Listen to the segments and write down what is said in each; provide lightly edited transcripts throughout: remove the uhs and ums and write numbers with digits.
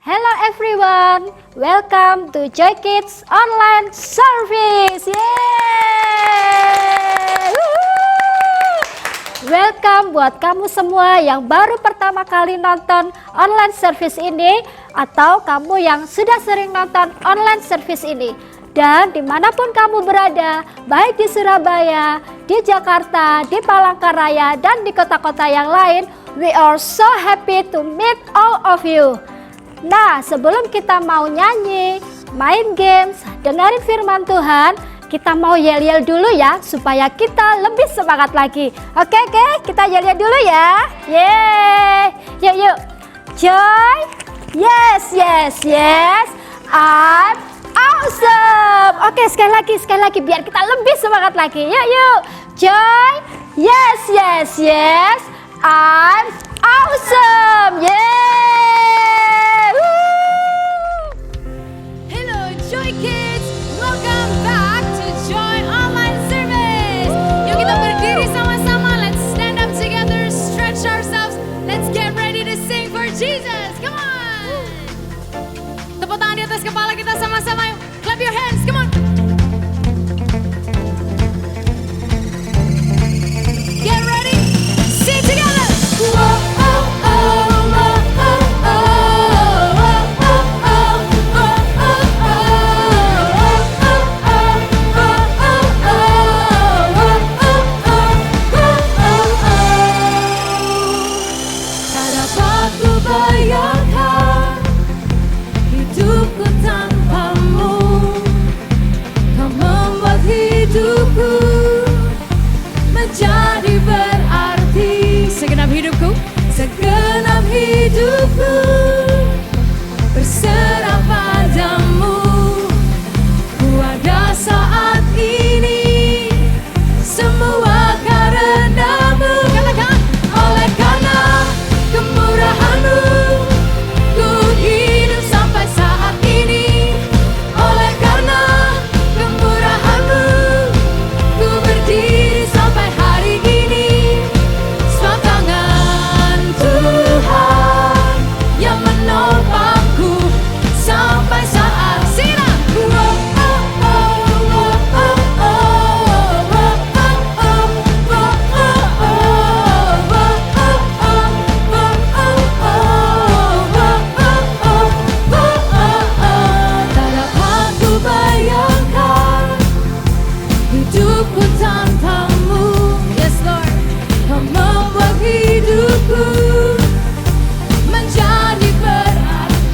Hello everyone, welcome to Joy Kids Online Service. Yeay! Welcome buat kamu semua yang baru pertama kali nonton online service ini, atau kamu yang sudah sering nonton online service ini. Dan dimanapun kamu berada, baik di Surabaya, di Jakarta, di Palangkaraya, dan di kota-kota yang lain, we are so happy to meet all of you. Nah, sebelum kita mau nyanyi, main games, dengerin firman Tuhan, kita mau yel-yel dulu ya, supaya kita lebih semangat lagi. Oke, kita yel-yel dulu ya. Yeay, yuk. Joy, yes, I'm awesome. Oke, sekali lagi, biar kita lebih semangat lagi. Yuk. Joy, yes, I'm awesome. Yeay. Hello Joy Kids, welcome back to Joy Online Service. Yuk kita berdiri sama-sama, let's stand up together, stretch ourselves, let's get ready to sing for Jesus. Come on. Tepuk tangan di atas kepala kita sama-sama, yuk. Clap your hands, come on. Get ready, sing together. Whoa. Segenap hidupku berserah padamu. Ku ada saat ini semua karenamu. Katakan, oleh karena kemurahanmu ku hidup sampai saat ini. Oleh karena kemurahanmu ku berdiri sampai hari ini. Sebab tangan Tuhan yang menopangku sampai saat sini. Tak dapat ku bayangkan hidupku tanpamu. Yes Lord, Kau membuat hidupku menjadi berarti.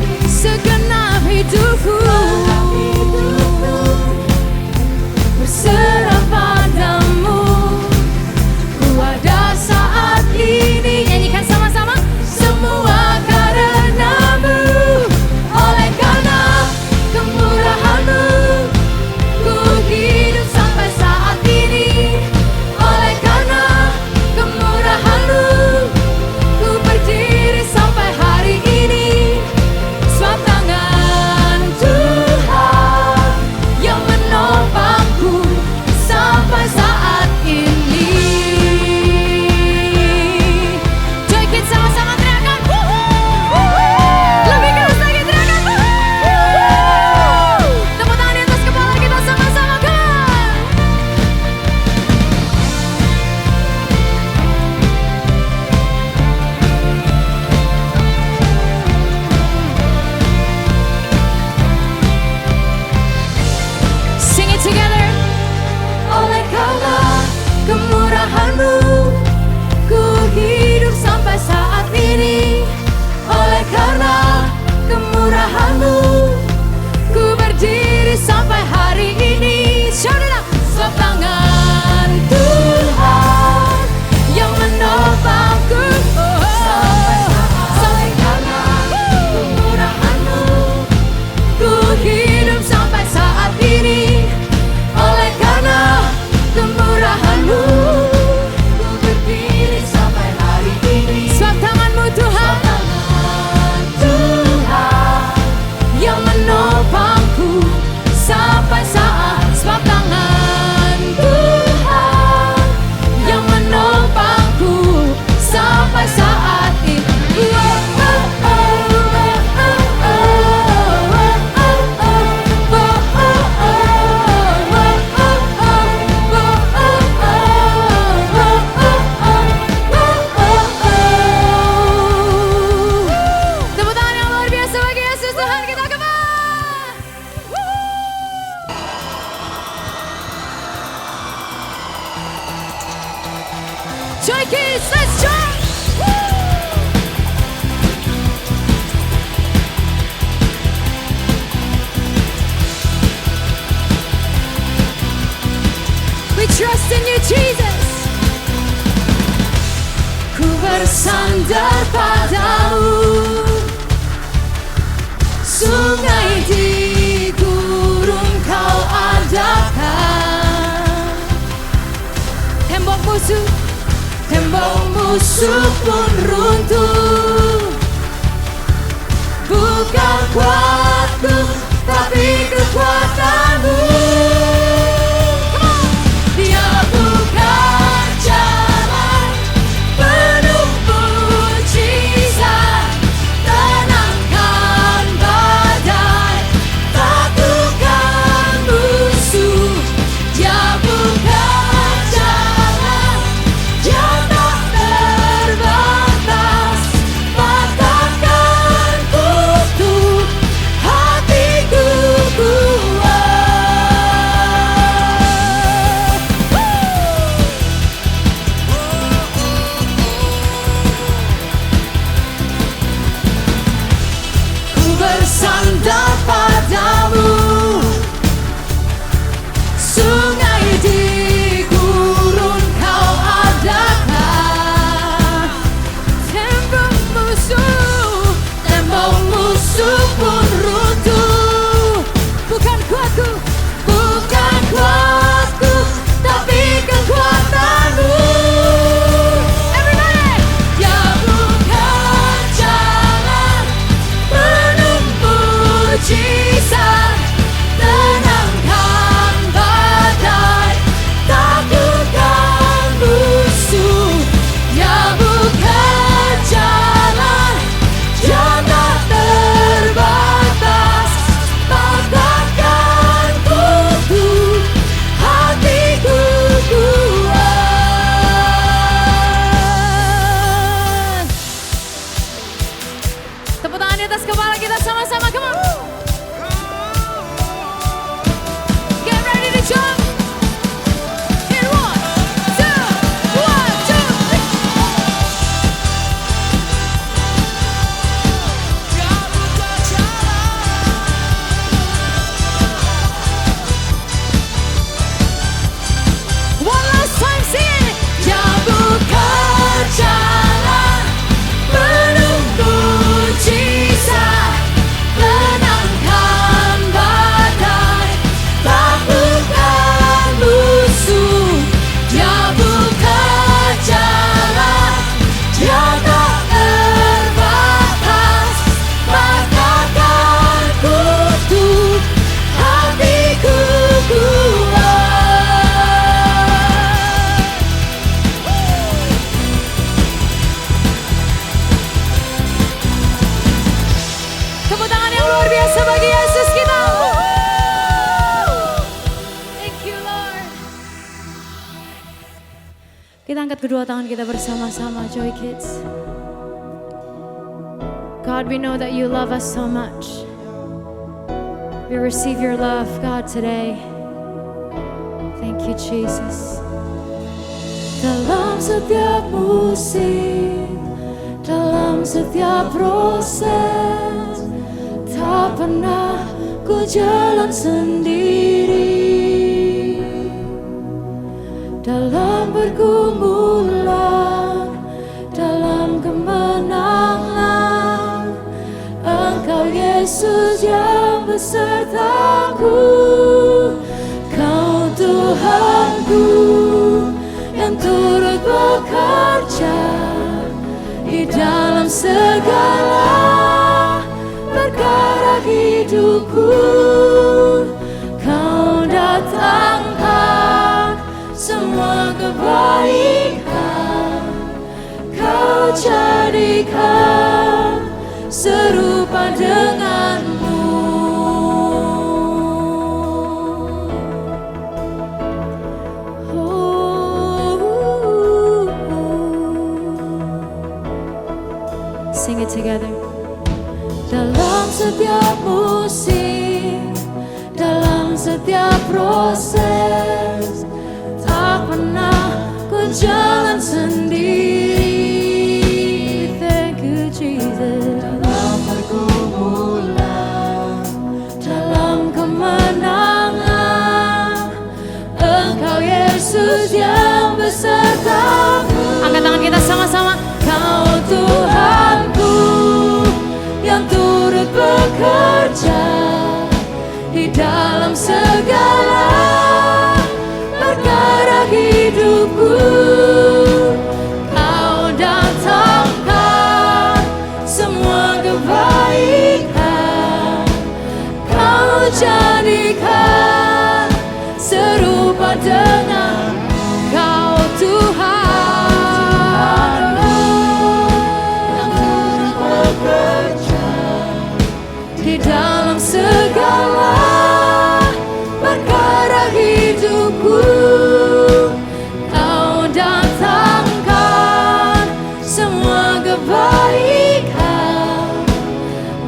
trust in you, Jesus. Ku bersandar padamu, sungai di gurun kau adakan. Tembok musuh pun runtuh. Bukan kuatku, tapi kekuatanmu. Dia bukan jalan penuh mujizat, tenangkan badai, taklukkan musuh. Dia bukan jalan yang tak terbatas, patahkan kutuk hatiku kuat. Ku bersandar padamu, sungai di gurun kau adakan. Tembok musuh pun runtuh. Bukan kuatku, tapi kekuatanmu. Everybody! Dia bukan jalan penuh mujizat, tenangkan badai, taklukkan musuh. Dia bukan jalan yang tak terbatas, patahkan kutuk hatiku kuat. Tepuk tangan di atas kepala kita sama-sama, come on. Get ready to jump. In 1, 2, 1, 2, 3. One last time, sing it. Dia bukan jalan penuh mujizat, tenangkan badai, taklukkan musuh. Dia bukan jalan yang tak terbatas, patahkan kutuk hatiku kuat. Tepuk tangan yang luar biasa bagi Yesus kita. Thank you, Lord. Kita angkat kedua tangan kita bersama-sama, Joy Kids. God, we know that you love us so much. We receive your love, God, today. Thank you, Jesus. Dalam setiap musim, dalam setiap proses, tak pernah ku jalan sendiri. Dalam pergumulan, dalam kemenangan, Engkau Yesus yang besertaku. Kau Tuhanku yang turut bekerja di dalam segala perkara hidupku. Kau datangkan semua kebaikan, Kau jadikan serupa denganmu. Sing it together. Dalam setiap musim, dalam setiap proses, tak pernah ku jalan sendiri. Thank you, Jesus. Dalam pergumulan, dalam kemenangan, Engkau Yesus dengan Kau Tuhan, yang turut bekerja di dalam segala perkara hidupku. Kau datangkan semua kebaikan,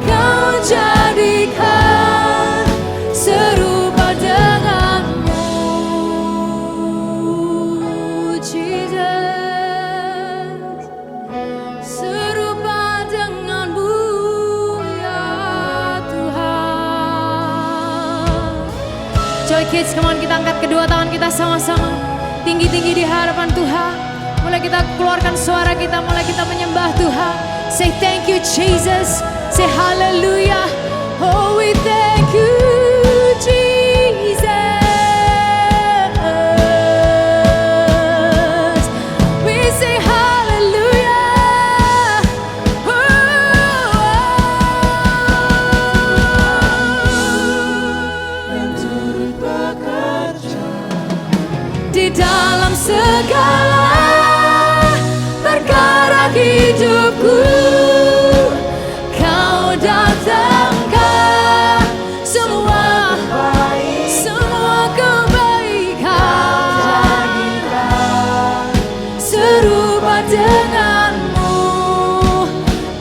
Kau jadikan serupa denganmu, Jesus. Serupa denganmu ya Tuhan. Joy Kids, come on, kita angkat kedua tangan kita sama-sama tinggi-tinggi di hadapan Tuhan. Mulai kita keluarkan suara kita, mulai kita menyembah Tuhan. Say thank you Jesus, say hallelujah. Oh we thank you Jesus. We say hallelujah. yang turut bekerja Di dalam segala perkara hidupku, Kau datangkan semua kebaikan, serupa denganmu.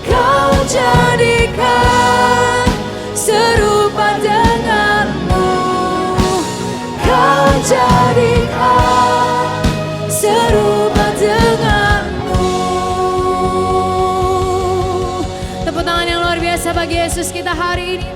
Kau jadikan serupa denganmu. Kau jadikan serupa denganmu. Tepuk tangan yang luar biasa bagi Yesus kita hari ini.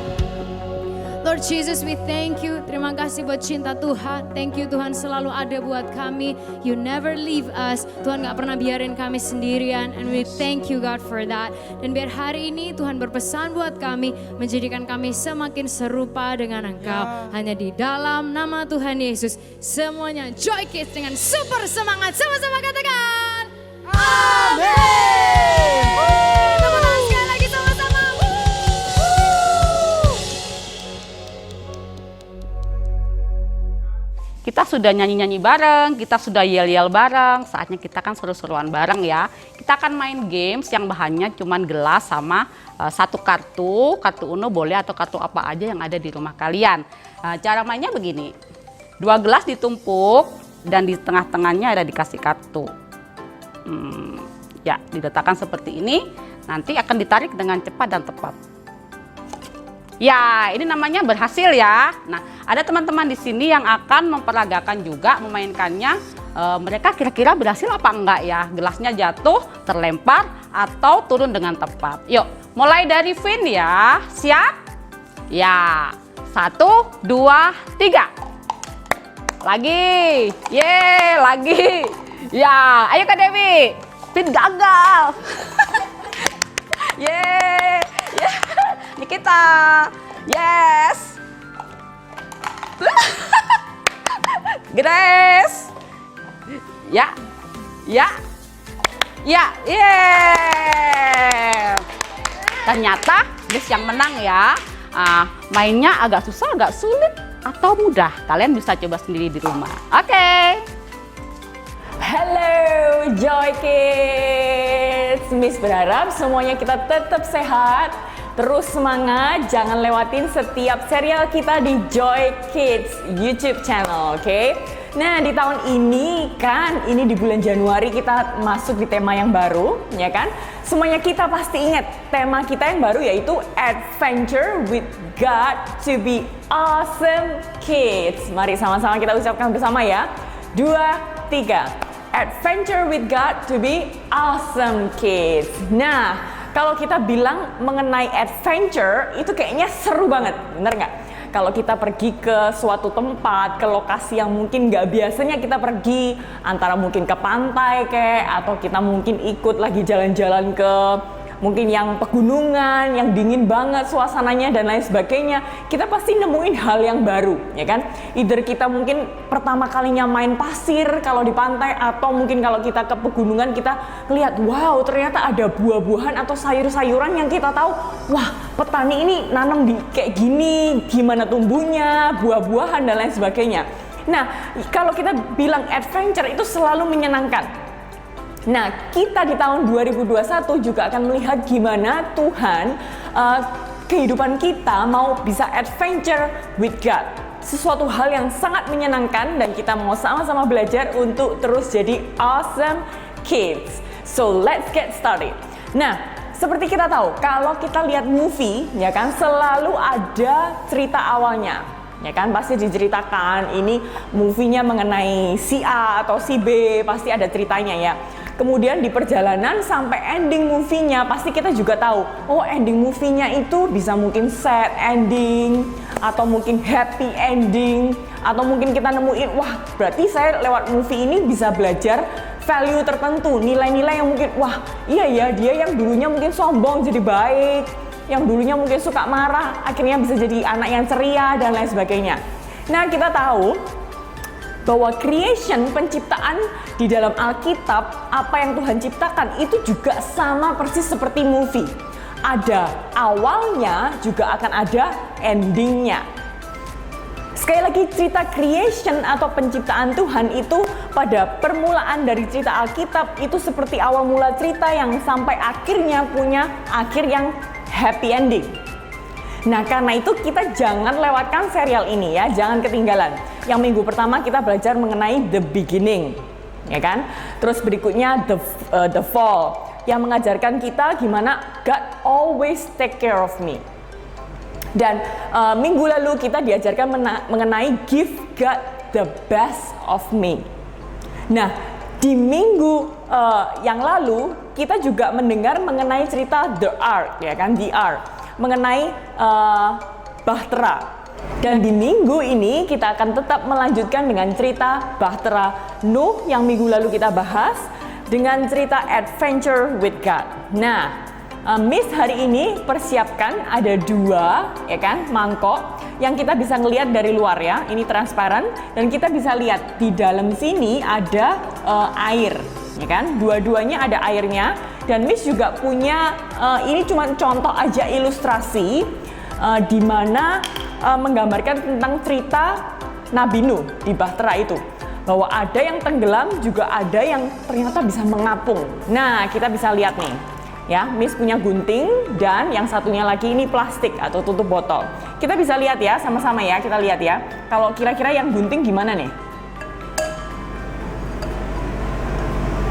Lord Jesus, we thank you. Terima kasih buat cinta Tuhan. Thank you Tuhan selalu ada buat kami. You never leave us. Tuhan gak pernah biarin kami sendirian. And we thank you God for that. Dan biar hari ini Tuhan berpesan buat kami, menjadikan kami semakin serupa dengan Engkau. Hanya di dalam nama Tuhan Yesus. Semuanya Joy Kids dengan super semangat. Sama-sama katakan amin. Tepuk tangan sekali lagi sama-sama. Kita sudah nyanyi-nyanyi bareng, kita sudah yel-yel bareng, saatnya kita kan seru-seruan bareng ya. Kita akan main games yang bahannya cuman gelas sama satu kartu Uno boleh atau kartu apa aja yang ada di rumah kalian. Cara mainnya begini, 2 gelas ditumpuk dan di tengah-tengahnya ada dikasih kartu. Ya, diletakkan seperti ini, nanti akan ditarik dengan cepat dan tepat. Ya, ini namanya berhasil ya. Nah, ada teman-teman di sini yang akan memperagakan juga memainkannya. Mereka kira-kira berhasil apa enggak ya? Gelasnya jatuh, terlempar, atau turun dengan tepat. Yuk, mulai dari Vin ya. Siap? Ya, 1, 2, 3. Lagi. Ye, lagi. Ya, ayo Kak Dewi. Vin gagal. Ye. Nikita, yes. Grace, ya, yeah. Ternyata Grace yang menang ya. Mainnya agak susah, agak sulit, atau mudah. Kalian bisa coba sendiri di rumah. Oke. Hello Joy Kids, Miss berharap semuanya kita tetap sehat, terus semangat, jangan lewatin setiap serial kita di Joy Kids YouTube channel, oke? Nah, di tahun ini kan, ini di bulan Januari kita masuk di tema yang baru, ya kan? Semuanya kita pasti ingat tema kita yang baru yaitu Adventure with God to be Awesome Kids. Mari sama-sama kita ucapkan bersama ya. 2, 3. Adventure with God to be Awesome Kids. Nah, kalau kita bilang mengenai adventure, itu kayaknya seru banget, bener nggak? Kalau kita pergi ke suatu tempat, ke lokasi yang mungkin nggak biasanya kita pergi, antara mungkin ke pantai atau kita mungkin ikut lagi jalan-jalan ke mungkin yang pegunungan, yang dingin banget suasananya dan lain sebagainya, kita pasti nemuin hal yang baru, ya kan? Either kita mungkin pertama kalinya main pasir kalau di pantai, atau mungkin kalau kita ke pegunungan kita lihat, wow ternyata ada buah-buahan atau sayur-sayuran yang kita tahu, wah petani ini nanam di kayak gini, gimana tumbuhnya, buah-buahan dan lain sebagainya. Nah, kalau kita bilang adventure itu selalu menyenangkan. Nah, kita di tahun 2021 juga akan melihat gimana Tuhan kehidupan kita mau bisa adventure with God. Sesuatu hal yang sangat menyenangkan dan kita mau sama-sama belajar untuk terus jadi awesome kids. So, let's get started. Nah, seperti kita tahu, kalau kita lihat movie, ya kan, selalu ada cerita awalnya. Ya kan, pasti diceritakan ini movie-nya mengenai si A atau si B, pasti ada ceritanya ya. Kemudian di perjalanan sampai ending movie-nya pasti kita juga tahu, oh ending movie-nya itu bisa mungkin sad ending, atau mungkin happy ending, atau mungkin kita nemuin, wah berarti saya lewat movie ini bisa belajar value tertentu, nilai-nilai yang mungkin, wah iya ya dia yang dulunya mungkin sombong jadi baik, yang dulunya mungkin suka marah akhirnya bisa jadi anak yang ceria dan lain sebagainya. Nah, kita tahu bahwa creation, penciptaan di dalam Alkitab, apa yang Tuhan ciptakan itu juga sama persis seperti movie. Ada awalnya, juga akan ada endingnya. Sekali lagi, cerita creation atau penciptaan Tuhan itu pada permulaan dari cerita Alkitab itu seperti awal mula cerita yang sampai akhirnya punya akhir yang happy ending. Nah, karena itu kita jangan lewatkan serial ini ya, jangan ketinggalan. Yang minggu pertama kita belajar mengenai the beginning, ya kan? Terus berikutnya the fall, yang mengajarkan kita gimana God always take care of me. Dan minggu lalu kita diajarkan mengenai give God the best of me. Nah, di minggu yang lalu kita juga mendengar mengenai cerita the ark, ya kan, the ark, mengenai bahtera. Dan di minggu ini kita akan tetap melanjutkan dengan cerita bahtera Nuh yang minggu lalu kita bahas dengan cerita adventure with God. Nah, Miss hari ini persiapkan ada 2 ya kan mangkok yang kita bisa ngelihat dari luar ya, ini transparan dan kita bisa lihat di dalam sini ada air, ya kan, dua-duanya ada airnya. Dan Miss juga punya ini cuma contoh aja ilustrasi di mana menggambarkan tentang cerita Nabi Nuh di bahtera itu, bahwa ada yang tenggelam juga ada yang ternyata bisa mengapung. Nah, kita bisa lihat nih ya, Miss punya gunting dan yang satunya lagi ini plastik atau tutup botol. Kita bisa lihat ya, sama-sama ya, kita lihat ya. Kalau kira-kira yang gunting gimana nih?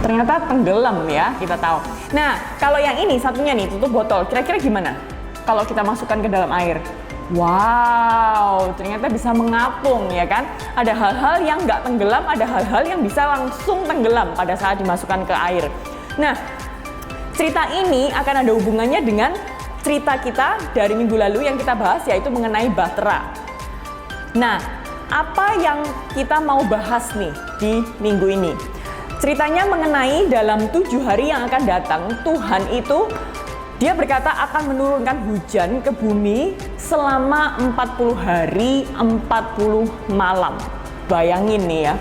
Ternyata tenggelam ya, kita tahu. Nah, kalau yang ini satunya nih, tutup botol, kira-kira gimana kalau kita masukkan ke dalam air? Wow, ternyata bisa mengapung ya kan. Ada hal-hal yang nggak tenggelam, ada hal-hal yang bisa langsung tenggelam pada saat dimasukkan ke air. Nah, cerita ini akan ada hubungannya dengan cerita kita dari minggu lalu yang kita bahas, yaitu mengenai bahtera. Nah, apa yang kita mau bahas nih di minggu ini? Ceritanya mengenai dalam 7 hari yang akan datang, Tuhan itu Dia berkata akan menurunkan hujan ke bumi selama 40 hari 40 malam. Bayangin nih ya,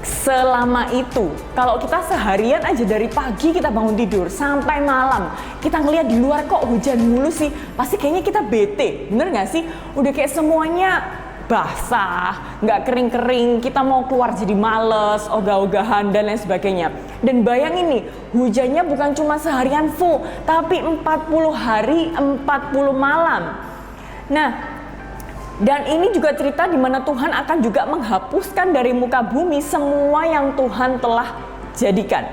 selama itu, kalau kita seharian aja dari pagi kita bangun tidur sampai malam, kita ngeliat di luar kok hujan mulu sih, pasti kayaknya kita bete, bener gak sih? Udah kayak semuanya basah, nggak kering-kering, kita mau keluar jadi males, ogah-ogahan dan lain sebagainya. Dan bayangin nih, hujannya bukan cuma seharian full, tapi 40 hari 40 malam. Nah, dan ini juga cerita di mana Tuhan akan juga menghapuskan dari muka bumi semua yang Tuhan telah jadikan.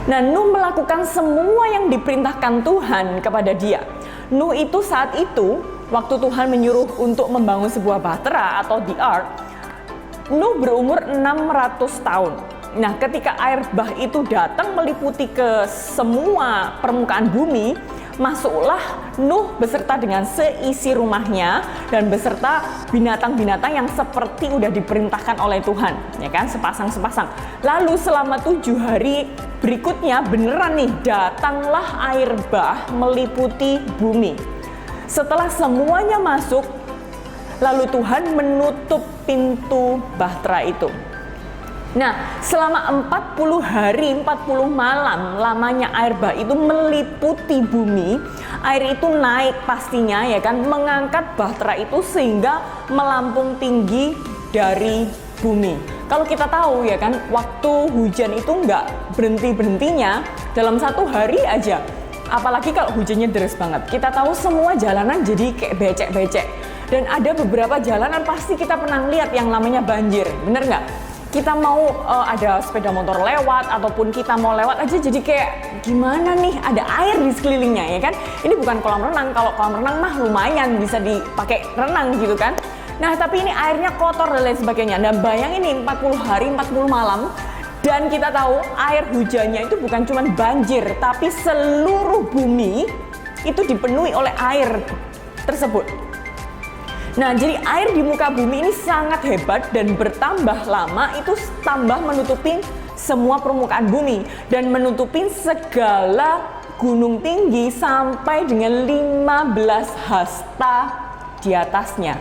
Nah, Nuh melakukan semua yang diperintahkan Tuhan kepada dia. Nuh itu saat itu, waktu Tuhan menyuruh untuk membangun sebuah bahtera atau the ark, Nuh berumur 600 tahun. Nah, ketika air bah itu datang meliputi ke semua permukaan bumi, masuklah Nuh beserta dengan seisi rumahnya dan beserta binatang-binatang yang seperti udah diperintahkan oleh Tuhan, ya kan, sepasang-sepasang. Lalu selama 7 hari berikutnya beneran nih datanglah air bah meliputi bumi. Setelah semuanya masuk, lalu Tuhan menutup pintu bahtera itu. Nah, selama 40 hari 40 malam lamanya air bah itu meliputi bumi. Air itu naik pastinya, ya kan, mengangkat bahtera itu sehingga melampung tinggi dari bumi. Kalau kita tahu ya kan, waktu hujan itu nggak berhenti-berhentinya dalam 1 hari aja. Apalagi kalau hujannya deras banget. Kita tahu semua jalanan jadi kayak becek-becek. Dan ada beberapa jalanan pasti kita pernah lihat yang namanya banjir, bener nggak? Kita mau ada sepeda motor lewat ataupun kita mau lewat aja jadi kayak gimana nih, ada air di sekelilingnya ya kan. Ini bukan kolam renang, kalau kolam renang mah lumayan bisa dipakai renang gitu kan. Nah tapi ini airnya kotor dan lain sebagainya. Dan bayangin nih 40 hari 40 malam dan kita tahu air hujannya itu bukan cuma banjir tapi seluruh bumi itu dipenuhi oleh air tersebut. Nah, jadi air di muka bumi ini sangat hebat dan bertambah lama itu tambah menutupin semua permukaan bumi dan menutupin segala gunung tinggi sampai dengan 15 hasta di atasnya.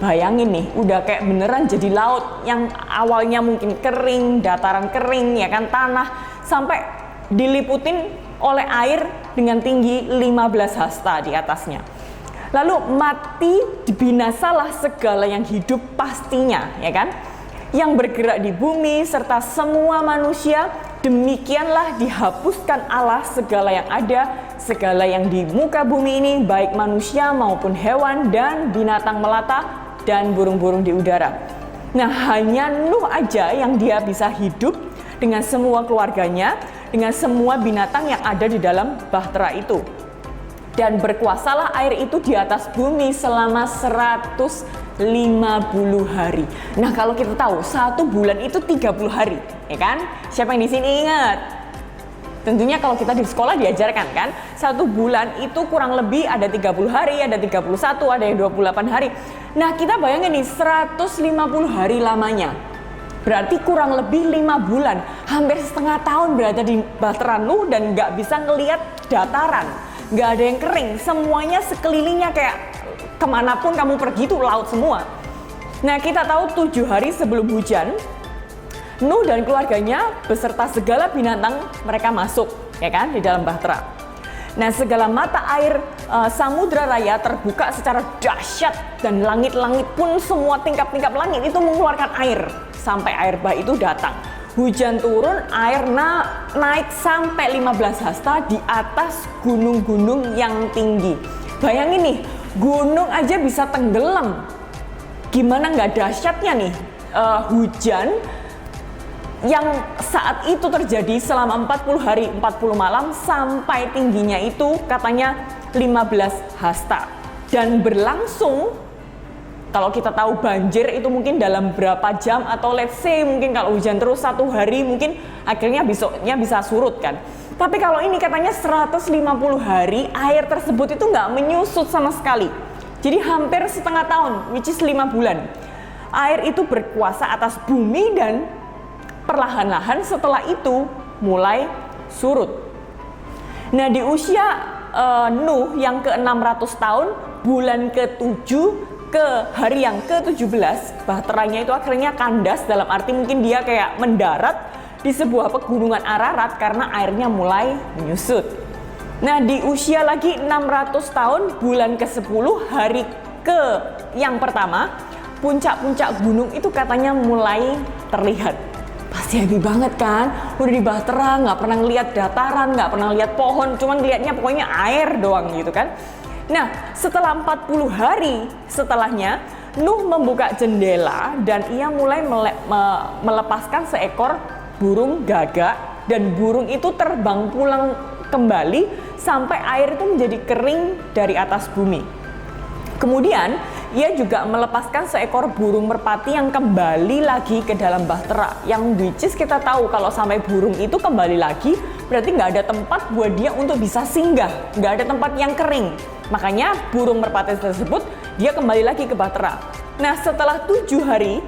Bayangin nih, udah kayak beneran jadi laut yang awalnya mungkin kering, dataran kering ya kan, tanah sampai diliputin oleh air dengan tinggi 15 hasta di atasnya. Lalu mati binasalah segala yang hidup pastinya, ya kan? Yang bergerak di bumi serta semua manusia, demikianlah dihapuskan Allah segala yang ada, segala yang di muka bumi ini, baik manusia maupun hewan dan binatang melata dan burung-burung di udara. Nah, hanya Nuh aja yang dia bisa hidup dengan semua keluarganya, dengan semua binatang yang ada di dalam bahtera itu. Dan berkuasalah air itu di atas bumi selama 150 hari. Nah kalau kita tahu 1 bulan itu 30 hari, ya kan? Siapa yang di sini ingat? Tentunya kalau kita di sekolah diajarkan kan, 1 bulan itu kurang lebih ada 30 hari, ada 31, ada yang 28 hari. Nah kita bayangin nih 150 hari lamanya. Berarti kurang lebih 5 bulan, hampir setengah tahun berada di bahtera Nuh dan nggak bisa ngelihat dataran. Nggak ada yang kering, semuanya sekelilingnya kayak kemanapun kamu pergi itu laut semua. Nah kita tahu 7 hari sebelum hujan, Nuh dan keluarganya beserta segala binatang mereka masuk ya kan di dalam bahtera. Nah segala mata air samudra raya terbuka secara dahsyat dan langit-langit pun semua tingkap-tingkap langit itu mengeluarkan air sampai air bah itu datang. Hujan turun, air naik sampai 15 hasta di atas gunung-gunung yang tinggi. Bayangin nih, gunung aja bisa tenggelam. Gimana nggak dahsyatnya nih hujan yang saat itu terjadi selama 40 hari 40 malam sampai tingginya itu katanya 15 hasta. Dan berlangsung, kalau kita tahu banjir itu mungkin dalam berapa jam atau let's say mungkin kalau hujan terus 1 hari mungkin akhirnya besoknya bisa surut kan. Tapi kalau ini katanya 150 hari air tersebut itu nggak menyusut sama sekali. Jadi hampir setengah tahun, which is 5 bulan. Air itu berkuasa atas bumi dan perlahan-lahan setelah itu mulai surut. Nah di usia Nuh yang ke-600 tahun, bulan ke-7 ke hari yang ke-17, bahteranya itu akhirnya kandas, dalam arti mungkin dia kayak mendarat di sebuah pegunungan Ararat karena airnya mulai menyusut. Nah di usia lagi 600 tahun, bulan ke-10 hari ke yang pertama, puncak-puncak gunung itu katanya mulai terlihat. Pasti happy banget kan, udah di bahtera, nggak pernah ngeliat dataran, nggak pernah lihat pohon, cuman liatnya pokoknya air doang gitu kan. Nah, setelah 40 hari setelahnya, Nuh membuka jendela dan ia mulai melepaskan seekor burung gagak dan burung itu terbang pulang kembali sampai air itu menjadi kering dari atas bumi. Kemudian, ia juga melepaskan seekor burung merpati yang kembali lagi ke dalam bahtera. Yang which is kita tahu kalau sampai burung itu kembali lagi, berarti nggak ada tempat buat dia untuk bisa singgah, nggak ada tempat yang kering. Makanya burung merpati tersebut dia kembali lagi ke bahtera. Nah setelah 7 hari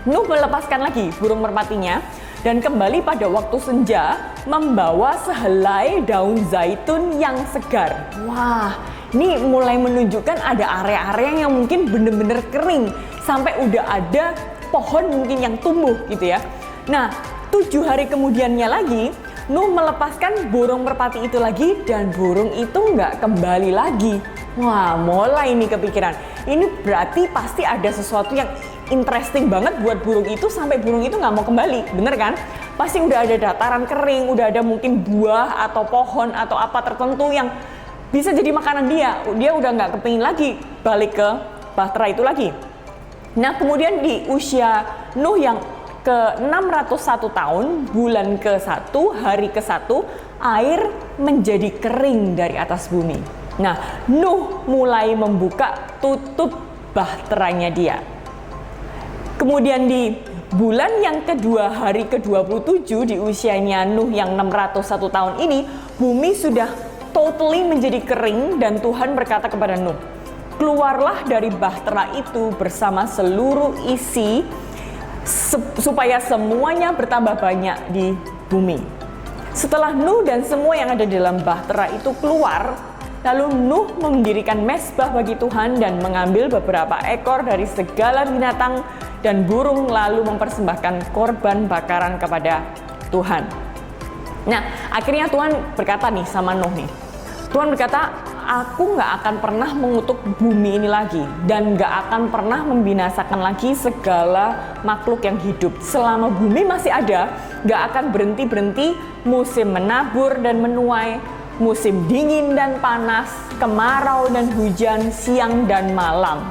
Nuh melepaskan lagi burung merpatinya dan kembali pada waktu senja membawa sehelai daun zaitun yang segar. Wah, ini mulai menunjukkan ada area-area yang mungkin bener-bener kering sampai udah ada pohon mungkin yang tumbuh gitu ya. Nah 7 hari kemudiannya lagi Nuh melepaskan burung merpati itu lagi dan burung itu nggak kembali lagi. Wah, mulai nih kepikiran. Ini berarti pasti ada sesuatu yang interesting banget buat burung itu sampai burung itu nggak mau kembali, bener kan? Pasti udah ada dataran kering, udah ada mungkin buah atau pohon atau apa tertentu yang bisa jadi makanan dia. Dia udah nggak kepingin lagi balik ke bahtera itu lagi. Nah kemudian di usia Nuh yang ke 601 tahun, bulan ke-1, hari ke-1, air menjadi kering dari atas bumi. Nah, Nuh mulai membuka tutup bahteranya dia. Kemudian di bulan yang kedua, hari ke-27 di usianya Nuh yang 601 tahun ini, bumi sudah totally menjadi kering dan Tuhan berkata kepada Nuh, "Keluarlah dari bahtera itu bersama seluruh isi supaya semuanya bertambah banyak di bumi." Setelah Nuh dan semua yang ada di dalam bahtera itu keluar, lalu Nuh mendirikan mezbah bagi Tuhan dan mengambil beberapa ekor dari segala binatang dan burung lalu mempersembahkan korban bakaran kepada Tuhan. Nah, akhirnya Tuhan berkata nih sama Nuh nih. Tuhan berkata, "Aku nggak akan pernah mengutuk bumi ini lagi dan nggak akan pernah membinasakan lagi segala makhluk yang hidup. Selama bumi masih ada, nggak akan berhenti-berhenti musim menabur dan menuai, musim dingin dan panas, kemarau dan hujan, siang dan malam."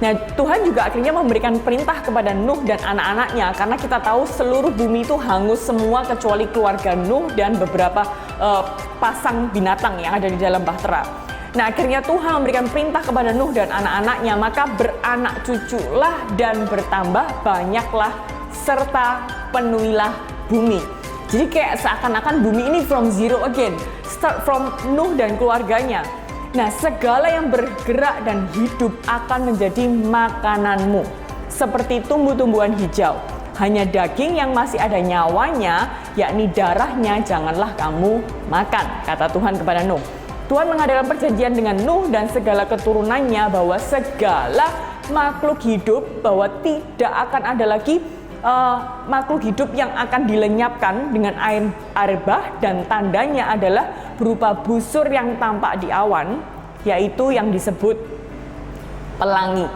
Nah, Tuhan juga akhirnya memberikan perintah kepada Nuh dan anak-anaknya, karena kita tahu seluruh bumi itu hangus semua kecuali keluarga Nuh dan beberapa pasang binatang yang ada di dalam bahtera. Nah, akhirnya Tuhan memberikan perintah kepada Nuh dan anak-anaknya, maka beranak cuculah dan bertambah banyaklah serta penuhilah bumi. Jadi kayak seakan-akan bumi ini from zero again, start from Nuh dan keluarganya. Nah, segala yang bergerak dan hidup akan menjadi makananmu, seperti tumbuh-tumbuhan hijau. Hanya daging yang masih ada nyawanya, yakni darahnya, janganlah kamu makan, kata Tuhan kepada Nuh. Tuhan mengadakan perjanjian dengan Nuh dan segala keturunannya bahwa segala makhluk hidup, bahwa tidak akan ada lagi makhluk hidup yang akan dilenyapkan dengan air bah, dan tandanya adalah berupa busur yang tampak di awan, yaitu yang disebut pelangi.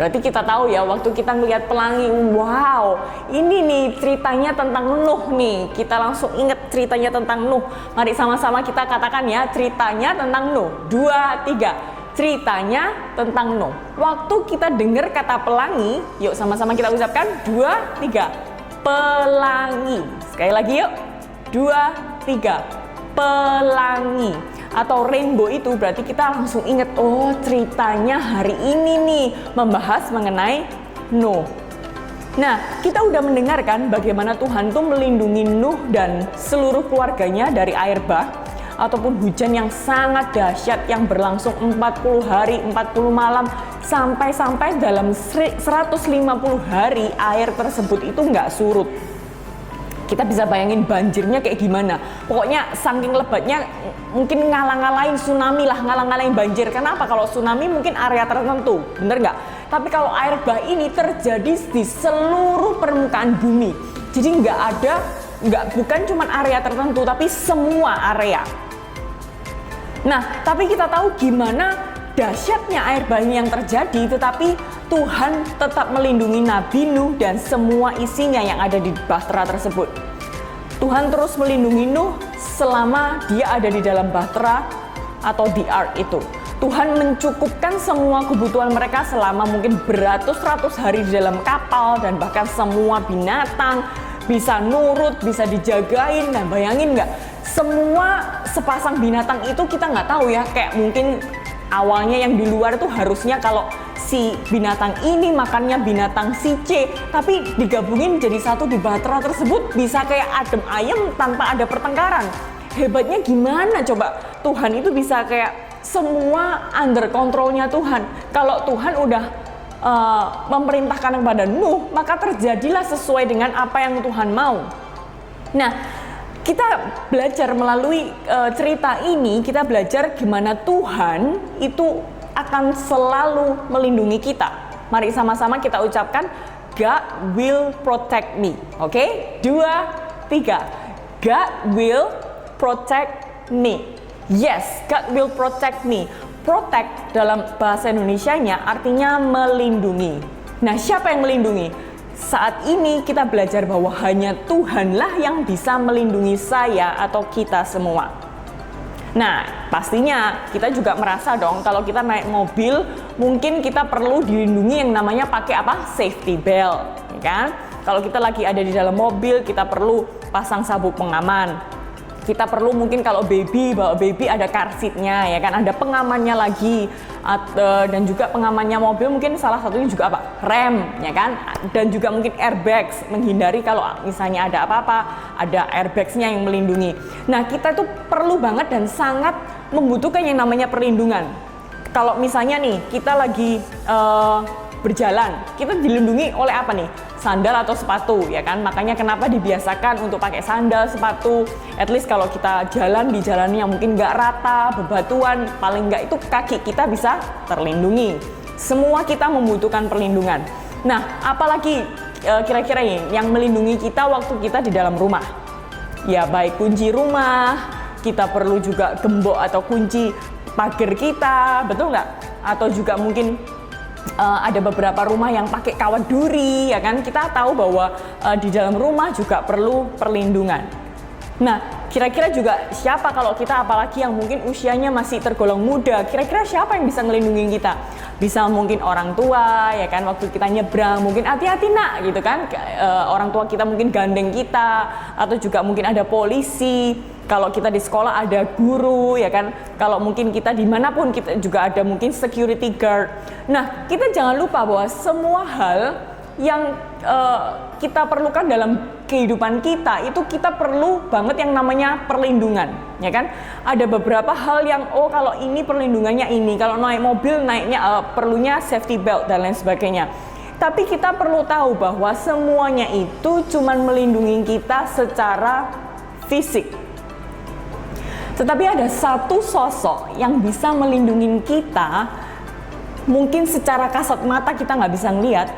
Berarti kita tahu ya, waktu kita melihat pelangi, wow, ini nih ceritanya tentang Nuh nih. Kita langsung ingat ceritanya tentang Nuh. Mari sama-sama kita katakan ya, ceritanya tentang Nuh. 2, 3. Ceritanya tentang Nuh. Waktu kita dengar kata pelangi, yuk sama-sama kita ucapkan 2, 3. Pelangi. Sekali lagi yuk. 2, 3. Pelangi. Atau rainbow itu berarti kita langsung ingat, oh ceritanya hari ini nih membahas mengenai Nuh. Nah, kita udah mendengarkan bagaimana Tuhan tuh melindungi Nuh dan seluruh keluarganya dari air bah ataupun hujan yang sangat dahsyat yang berlangsung 40 hari, 40 malam, sampai dalam 150 hari air tersebut itu nggak surut. Kita bisa bayangin banjirnya kayak gimana. Pokoknya saking lebatnya mungkin ngalang-ngalain tsunami lah, ngalang-ngalain banjir. Kenapa? Kalau tsunami mungkin area tertentu, bener nggak? Tapi kalau air bah ini terjadi di seluruh permukaan bumi. Jadi bukan cuma area tertentu, tapi semua area. Nah, tapi kita tahu gimana dahsyatnya air bah ini yang terjadi, tetapi Tuhan tetap melindungi Nabi Nuh dan semua isinya yang ada di bahtera tersebut. Tuhan terus melindungi Nuh selama dia ada di dalam bahtera atau di ark itu. Tuhan mencukupkan semua kebutuhan mereka selama mungkin beratus-ratus hari di dalam kapal, dan bahkan semua binatang bisa nurut, bisa dijagain. Nah, bayangin nggak? Semua sepasang binatang itu kita nggak tahu ya, kayak mungkin awalnya yang di luar itu harusnya kalau si binatang ini makannya binatang si C, tapi digabungin jadi satu di bahtera tersebut bisa kayak adem ayem tanpa ada pertengkaran. Hebatnya gimana coba? Tuhan itu bisa kayak semua under kontrolnya Tuhan. Kalau Tuhan udah memerintahkan kepada Nuh, maka terjadilah sesuai dengan apa yang Tuhan mau. Nah, kita belajar melalui cerita ini, kita belajar gimana Tuhan itu akan selalu melindungi kita. Mari sama-sama kita ucapkan, God will protect me. Oke? 2, 3. God will protect me. Yes, God will protect me. Protect dalam bahasa Indonesianya artinya melindungi. Nah, siapa yang melindungi? Saat ini kita belajar bahwa hanya Tuhanlah yang bisa melindungi saya atau kita semua. Nah, pastinya kita juga merasa dong kalau kita naik mobil, mungkin kita perlu dilindungi yang namanya pakai apa? Safety belt, ya kan? Kalau kita lagi ada di dalam mobil, kita perlu pasang sabuk pengaman. Kita perlu mungkin kalau bawa baby ada car seat-nya, ya kan, ada pengamannya lagi, dan juga pengamannya mobil mungkin salah satunya juga apa, rem, ya kan, dan juga mungkin airbags, menghindari kalau misalnya ada apa-apa, ada airbagsnya yang melindungi. Nah, kita tuh perlu banget dan sangat membutuhkan yang namanya perlindungan. Kalau misalnya nih kita lagi berjalan, kita dilindungi oleh apa nih? Sandal atau sepatu, ya kan? Makanya kenapa dibiasakan untuk pakai sandal, sepatu. At least kalau kita jalan di jalan yang mungkin nggak rata, bebatuan, paling nggak itu kaki kita bisa terlindungi. Semua kita membutuhkan perlindungan. Nah, apalagi kira-kira ini yang melindungi kita waktu kita di dalam rumah? Ya, baik kunci rumah, kita perlu juga gembok atau kunci pagar kita, betul nggak? Atau juga mungkin ada beberapa rumah yang pakai kawat duri, ya kan? Kita tahu bahwa di dalam rumah juga perlu perlindungan. Nah, kira-kira juga siapa kalau kita apalagi yang mungkin usianya masih tergolong muda, kira-kira siapa yang bisa ngelindungin kita? Bisa mungkin orang tua, ya kan, waktu kita nyebrang mungkin hati-hati nak gitu kan, orang tua kita mungkin gandeng kita, atau juga mungkin ada polisi, kalau kita di sekolah ada guru, ya kan, kalau mungkin kita dimanapun kita juga ada mungkin security guard. Nah, kita jangan lupa bahwa semua hal yang kita perlukan dalam kehidupan kita itu kita perlu banget yang namanya perlindungan, ya kan? Ada beberapa hal yang kalau ini perlindungannya ini, kalau naik mobil naiknya perlunya safety belt dan lain sebagainya. Tapi kita perlu tahu bahwa semuanya itu cuman melindungi kita secara fisik. Tetapi ada satu sosok yang bisa melindungi kita, mungkin secara kasat mata kita nggak bisa ngeliat,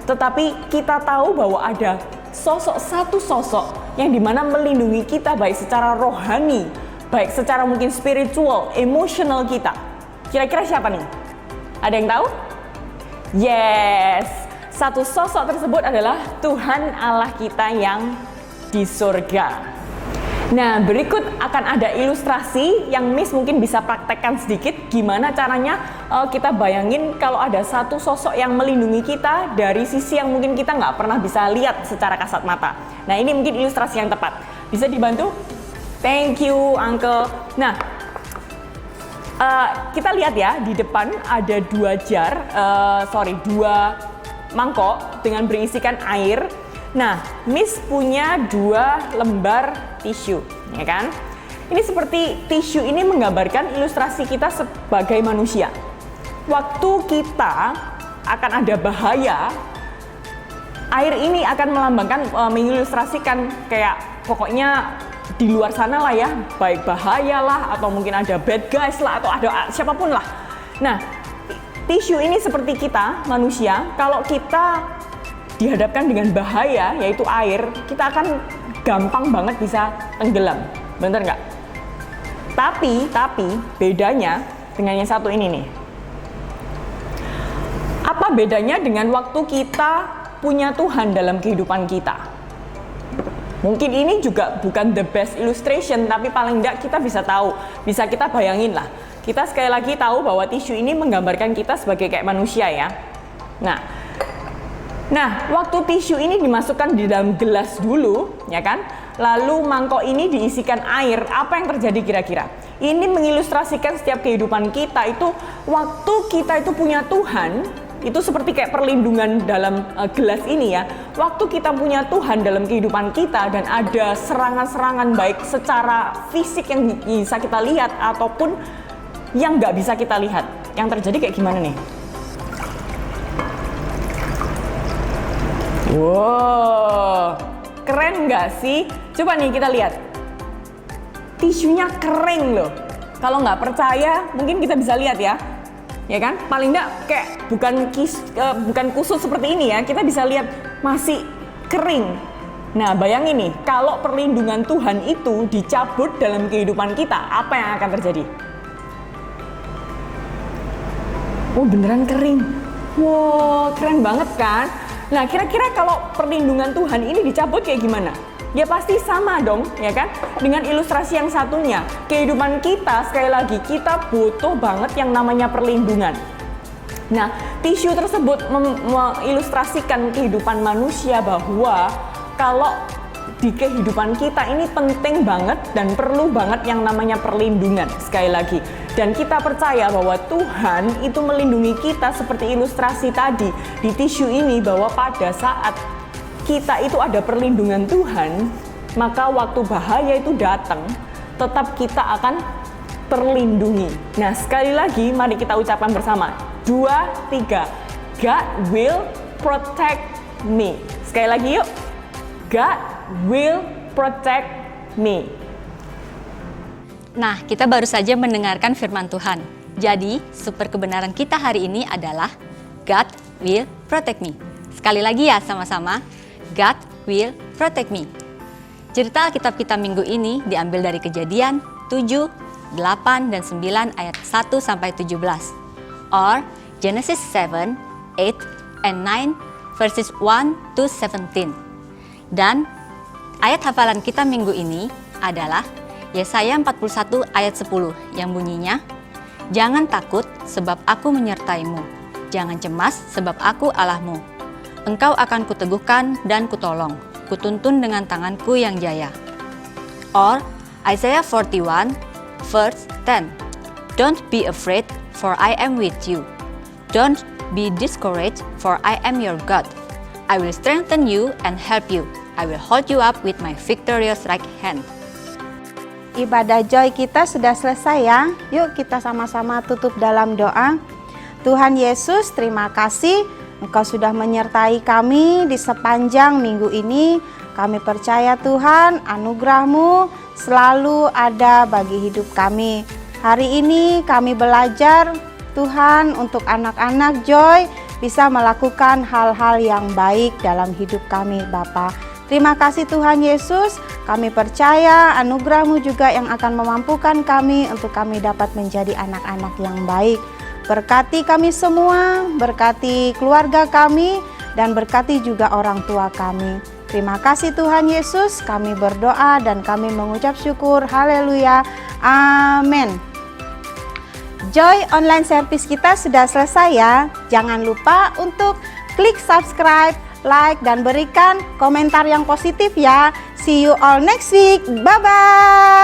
tetapi kita tahu bahwa ada satu sosok yang dimana melindungi kita baik secara rohani, baik secara mungkin spiritual, emosional kita. Kira-kira siapa nih? Ada yang tahu? Yes, satu sosok tersebut adalah Tuhan Allah kita yang di surga. Nah, berikut akan ada ilustrasi yang Miss mungkin bisa praktekkan sedikit gimana caranya kita bayangin kalau ada satu sosok yang melindungi kita dari sisi yang mungkin kita nggak pernah bisa lihat secara kasat mata. Nah, ini mungkin ilustrasi yang tepat. Bisa dibantu? Thank you, Uncle. Nah, kita lihat ya, di depan ada dua mangkok dengan berisikan air. Nah, Miss punya 2 lembar tisu, ya kan? Ini seperti tisu ini menggambarkan ilustrasi kita sebagai manusia. Waktu kita akan ada bahaya, air ini akan melambangkan, mengilustrasikan kayak pokoknya di luar sana lah ya, baik bahaya lah, atau mungkin ada bad guys lah, atau ada siapapun lah. Nah, tisu ini seperti kita, manusia, kalau kita dihadapkan dengan bahaya, yaitu air, kita akan gampang banget bisa tenggelam, bener nggak? Tapi bedanya dengan yang satu ini nih. Apa bedanya dengan waktu kita punya Tuhan dalam kehidupan kita? Mungkin ini juga bukan the best illustration, tapi paling nggak kita bisa tahu, bisa kita bayangin lah. Kita sekali lagi tahu bahwa tisu ini menggambarkan kita sebagai kayak manusia ya. Nah, waktu tisu ini dimasukkan di dalam gelas dulu, ya kan? Lalu mangkok ini diisikan air, apa yang terjadi kira-kira? Ini mengilustrasikan setiap kehidupan kita itu, waktu kita itu punya Tuhan, itu seperti kayak perlindungan dalam gelas ini ya. Waktu kita punya Tuhan dalam kehidupan kita dan ada serangan-serangan baik secara fisik yang bisa kita lihat ataupun yang nggak bisa kita lihat. Yang terjadi kayak gimana nih? Wow, keren nggak sih? Coba nih kita lihat. Tisunya kering loh. Kalau nggak percaya, mungkin kita bisa lihat ya. Ya kan? Paling nggak kayak bukan kusut seperti ini ya. Kita bisa lihat masih kering. Nah, bayangin nih, kalau perlindungan Tuhan itu dicabut dalam kehidupan kita, apa yang akan terjadi? Oh, beneran kering. Wow, keren banget kan? Nah, kira-kira kalau perlindungan Tuhan ini dicabut kayak gimana? Ya pasti sama dong, ya kan? Dengan ilustrasi yang satunya, kehidupan kita, sekali lagi, kita butuh banget yang namanya perlindungan. Nah, tisu tersebut mengilustrasikan kehidupan manusia bahwa kalau di kehidupan kita ini penting banget dan perlu banget yang namanya perlindungan, sekali lagi. Dan kita percaya bahwa Tuhan itu melindungi kita seperti ilustrasi tadi di tisu ini, bahwa pada saat kita itu ada perlindungan Tuhan, maka waktu bahaya itu datang, tetap kita akan terlindungi. Nah, sekali lagi mari kita ucapkan bersama. 2, 3. God will protect me. Sekali lagi yuk. God will protect me. Nah, kita baru saja mendengarkan firman Tuhan. Jadi, super kebenaran kita hari ini adalah God will protect me. Sekali lagi ya sama-sama. God will protect me. Cerita Alkitab kita minggu ini diambil dari Kejadian 7, 8, dan 9 ayat 1 sampai 17. Or Genesis 7, 8, and 9 verses 1 to 17. Dan ayat hafalan kita minggu ini adalah Yesaya 41 ayat 10 yang bunyinya, "Jangan takut sebab aku menyertaimu. Jangan cemas sebab aku Allahmu. Engkau akan kuteguhkan dan kutolong. Kutuntun dengan tanganku yang jaya." Or Isaiah 41 verse 10. "Don't be afraid, for I am with you. Don't be discouraged, for I am your God. I will strengthen you and help you. I will hold you up with my victorious right hand." Ibadah Joy kita sudah selesai ya. Yuk kita sama-sama tutup dalam doa. Tuhan Yesus, terima kasih Engkau sudah menyertai kami di sepanjang minggu ini. Kami percaya Tuhan, anugerah-Mu selalu ada bagi hidup kami. Hari ini kami belajar Tuhan untuk anak-anak Joy bisa melakukan hal-hal yang baik dalam hidup kami Bapa. Terima kasih Tuhan Yesus, kami percaya anugerah-Mu juga yang akan memampukan kami untuk kami dapat menjadi anak-anak yang baik. Berkati kami semua, berkati keluarga kami, dan berkati juga orang tua kami. Terima kasih Tuhan Yesus, kami berdoa dan kami mengucap syukur, haleluya, amin. Joy online service kita sudah selesai ya. Jangan lupa untuk klik subscribe, like, dan berikan komentar yang positif ya. See you all next week. Bye-bye.